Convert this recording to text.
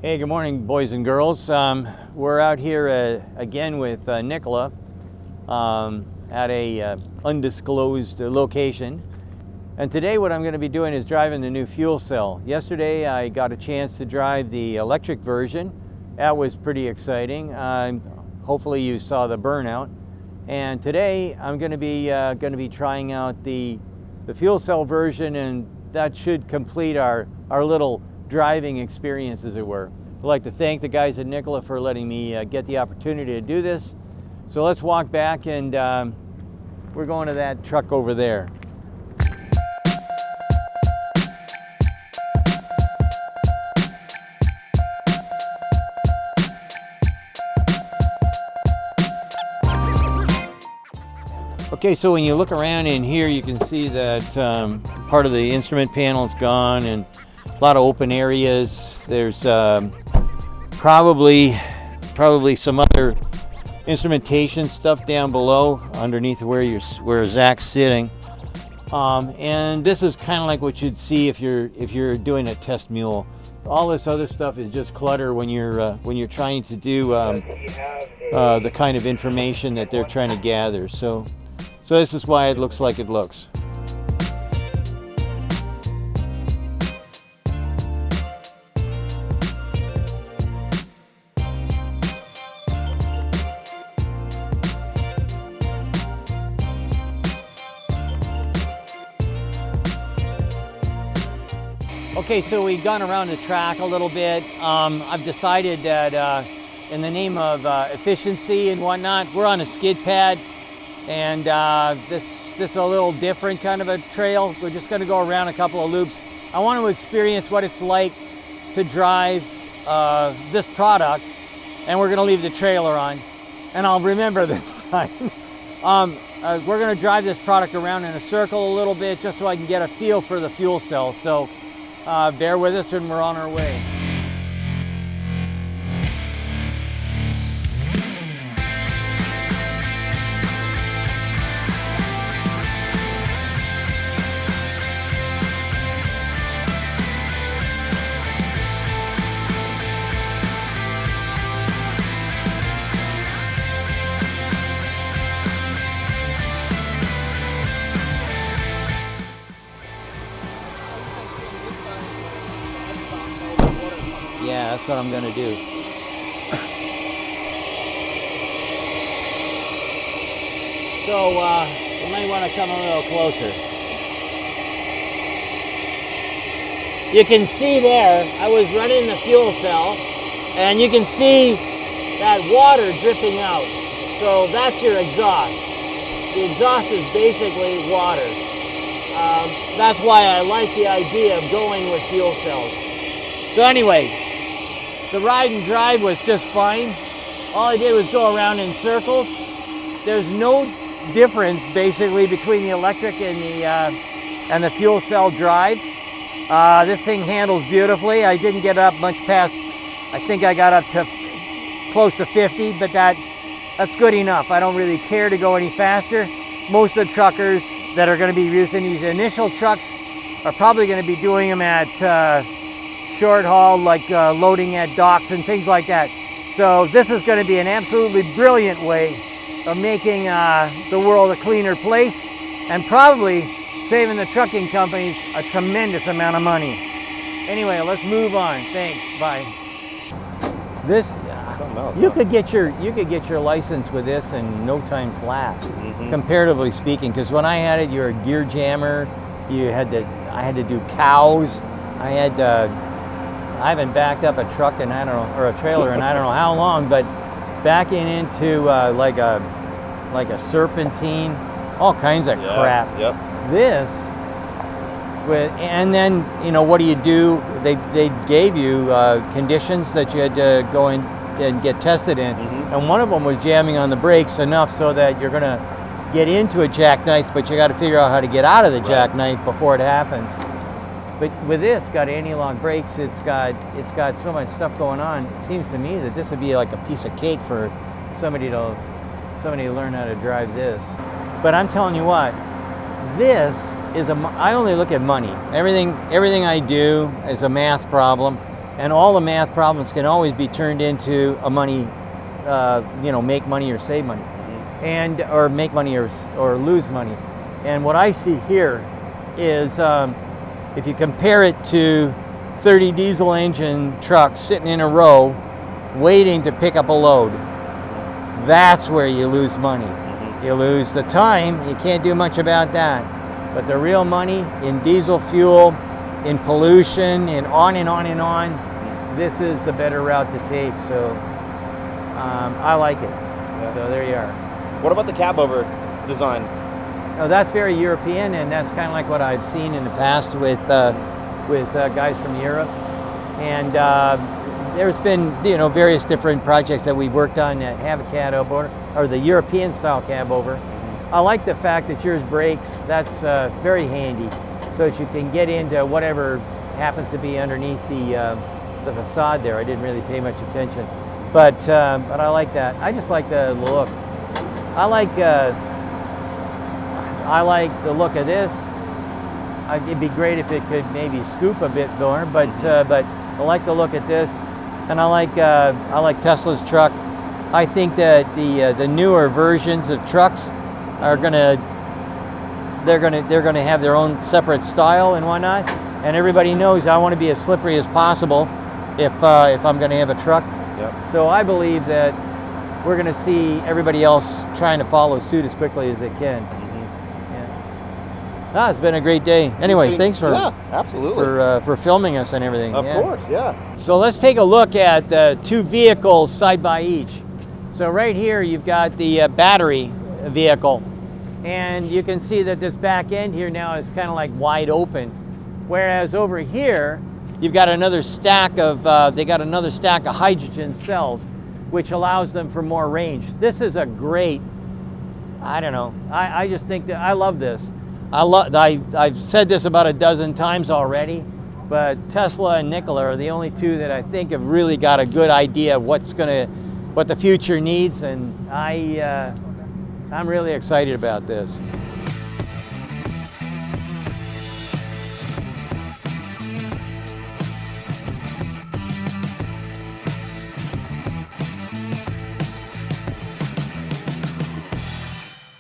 Hey, good morning, boys and girls. We're out here again with Nikola at a undisclosed location. And today what I'm going to be doing is driving the new fuel cell. Yesterday I got a chance to drive the electric version. That was pretty exciting. Hopefully you saw the burnout. And today I'm going to be trying out the fuel cell version, and that should complete our little driving experience, as it were. I'd like to thank the guys at Nikola for letting me get the opportunity to do this. So let's walk back, and we're going to that truck over there. Okay, so when you look around in here, you can see that part of the instrument panel is gone and a lot of open areas. There's probably some other instrumentation stuff down below underneath where Zach's sitting. And this is kind of like what you'd see if you're doing a test mule. All this other stuff is just clutter when you're trying to do the kind of information that they're trying to gather. So this is why it looks like it looks. Okay, so we've gone around the track a little bit. I've decided that in the name of efficiency and whatnot, we're on a skid pad. And this is a little different kind of a trail. We're just going to go around a couple of loops. I want to experience what it's like to drive this product, and we're going to leave the trailer on, and I'll remember this time. We're going to drive this product around in a circle a little bit just so I can get a feel for the fuel cell. So bear with us, and we're on our way. Yeah, that's what I'm going to do. So you might want to come a little closer. You can see there, I was running the fuel cell, and you can see that water dripping out. So that's your exhaust. The exhaust is basically water. That's why I like the idea of going with fuel cells. So anyway, the ride and drive was just fine. All I did was go around in circles. There's no difference basically between the electric and the fuel cell drive. This thing handles beautifully. I didn't get up much past, I think I got up to close to 50, but that's good enough. I don't really care to go any faster. Most of the truckers that are going to be using these initial trucks are probably going to be doing them at short haul, like loading at docks and things like that. So this is going to be an absolutely brilliant way of making the world a cleaner place, and probably saving the trucking companies a tremendous amount of money. Anyway, let's move on. Thanks. Bye. This you could get your license with this in no time flat, comparatively speaking. Because when I had it, you're a gear jammer. I had to do cows. I haven't backed up a truck in or a trailer in I don't know how long, but backing into like a serpentine, all kinds of crap. Yep. This and then what do you do? They gave you conditions that you had to go in and get tested in, and one of them was jamming on the brakes enough so that you're gonna get into a jackknife, but you got to figure out how to get out of the jackknife before it happens. But with this, got anti-lock brakes. It's got so much stuff going on. It seems to me that this would be like a piece of cake for somebody to learn how to drive this. But I'm telling you what, I only look at money. Everything I do is a math problem. and all the math problems can always be turned into a money, make money or save money, and or make money or lose money. And what I see here is if you compare it to 30 diesel engine trucks sitting in a row waiting to pick up a load, that's where you lose money. You lose the time, you can't do much about that. But the real money in diesel fuel, in pollution, and on and on and on, this is the better route to take. So I like it. Yeah. So there you are. What about the cab over design? Oh, that's very European, and that's kind of like what I've seen in the past with guys from Europe. And there's been various different projects that we've worked on that have a cab over, or the European style cab over. I like the fact that yours brakes. That's very handy, so that you can get into whatever happens to be underneath the facade there. I didn't really pay much attention, but I like that. I just like the look. I like the look of this. It'd be great if it could maybe scoop a bit more, but I like the look at this, and I like Tesla's truck. I think that the newer versions of trucks are gonna have their own separate style and whatnot, and everybody knows I want to be as slippery as possible if I'm going to have a truck. Yep. So I believe that we're going to see everybody else trying to follow suit as quickly as they can. Yeah. It's been a great day. Anyway, thanks for absolutely for filming us and everything. Of course, yeah. So let's take a look at the two vehicles side by each. So right here you've got the battery vehicle, and you can see that this back end here now is kind of like wide open, whereas over here you've got another stack of hydrogen cells, which allows them for more range. This is a great, I just think that I love this. I've said this about a dozen times already, but Tesla and Nikola are the only two that I think have really got a good idea of what the future needs, and I'm really excited about this.